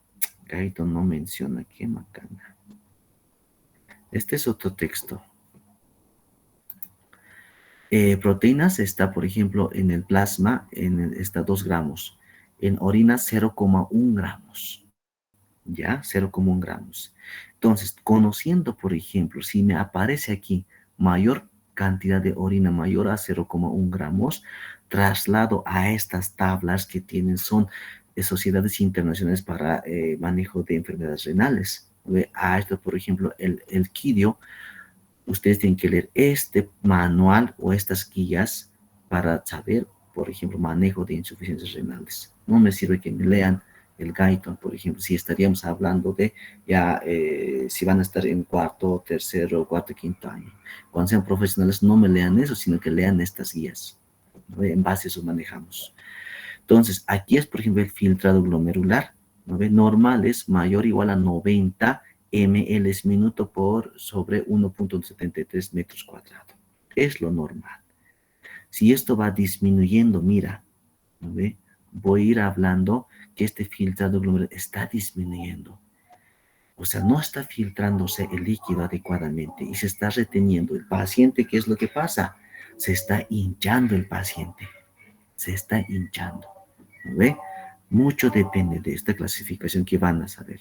Guyton no menciona, qué macana. Este es otro texto. Proteínas está, por ejemplo, en el plasma, está 2 gramos. En orina, 0,1 gramos. ¿Ya? 0,1 gramos. Entonces, conociendo, por ejemplo, si me aparece aquí mayor cantidad de orina mayor a 0,1 gramos, traslado a estas tablas que son sociedades internacionales para manejo de enfermedades renales. A esto, por ejemplo, el Kidio. Ustedes tienen que leer este manual o estas guías para saber, por ejemplo, manejo de insuficiencias renales. No me sirve que me lean el Guyton, por ejemplo, si estaríamos hablando de ya, si van a estar en cuarto, tercero, cuarto, quinto año. Cuando sean profesionales, no me lean eso, sino que lean estas guías. ¿No? En base a eso manejamos. Entonces, aquí es, por ejemplo, el filtrado glomerular. ¿No? Normal es mayor o igual a 90 ml minuto por sobre 1.73 metros cuadrados. Es lo normal. Si esto va disminuyendo, mira, ¿no ve? Voy a ir hablando que este filtrado glomerular está disminuyendo. O sea, no está filtrándose el líquido adecuadamente y se está reteniendo. El paciente, ¿qué es lo que pasa? Se está hinchando el paciente. Se está hinchando. ¿No ve? Mucho depende de esta clasificación que van a saber.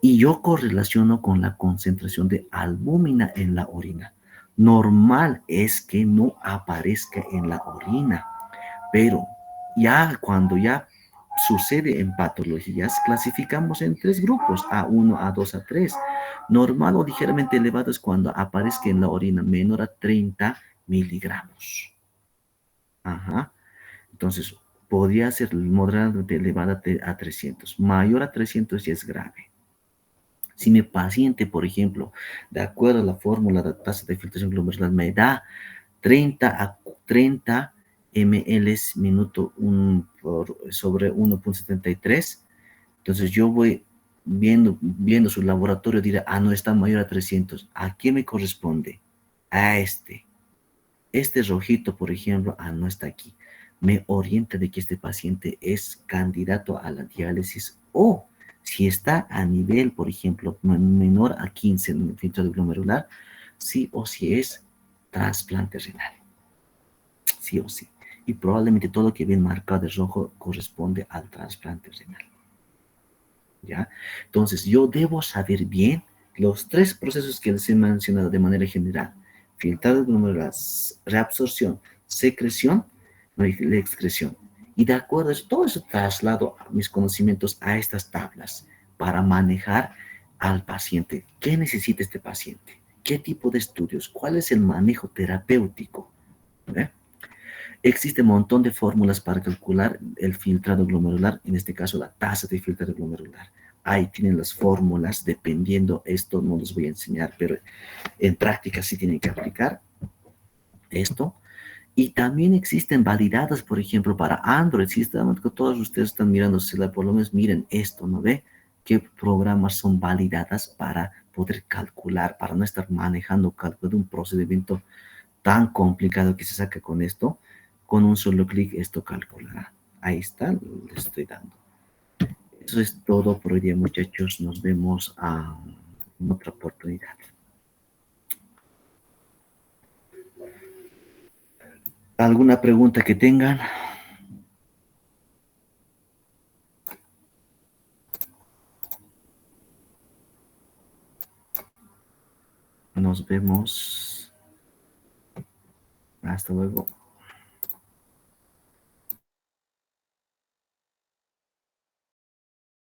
Y yo correlaciono con la concentración de albúmina en la orina. Normal es que no aparezca en la orina, pero ya cuando ya sucede en patologías, clasificamos en 3 grupos, A1, A2, A3. Normal o ligeramente elevado es cuando aparezca en la orina menor a 30 miligramos. Ajá. Entonces, podría ser moderadamente elevada a 300. Mayor a 300 ya es grave. Si mi paciente, por ejemplo, de acuerdo a la fórmula de tasa de filtración glomerular, me da 30 ml minuto sobre 1.73, entonces yo voy viendo su laboratorio, dirá, no está mayor a 300. ¿A qué me corresponde? A este. Este rojito, por ejemplo, no está aquí. Me orienta de que este paciente es candidato a la diálisis o si está a nivel, por ejemplo, menor a 15 en el filtrado glomerular, sí o sí es trasplante renal. Sí o sí. Y probablemente todo lo que viene marcado de rojo corresponde al trasplante renal. ¿Ya? Entonces, yo debo saber bien Los tres procesos que les he mencionado de manera general, filtrado glomerular, reabsorción, secreción, no, y la excreción. Y de acuerdo a eso, todo eso traslado mis conocimientos a estas tablas para manejar al paciente. ¿Qué necesita este paciente? ¿Qué tipo de estudios? ¿Cuál es el manejo terapéutico? ¿Ve? Existe un montón de fórmulas para calcular el filtrado glomerular, en este caso la tasa de filtrado glomerular. Ahí tienen las fórmulas, dependiendo, esto no les voy a enseñar, pero en práctica sí tienen que aplicar esto. Y también existen validadas, por ejemplo, para Android. Si estamos, que todos ustedes están mirando el celular, por lo menos miren esto, ¿no ve? ¿Qué programas son validadas para poder calcular, para no estar manejando cálculo de un procedimiento tan complicado que se saca con esto? Con un solo clic esto calculará. Ahí está, les estoy dando. Eso es todo por hoy día, muchachos. Nos vemos en otra oportunidad. ¿Alguna pregunta que tengan? Nos vemos. Hasta luego.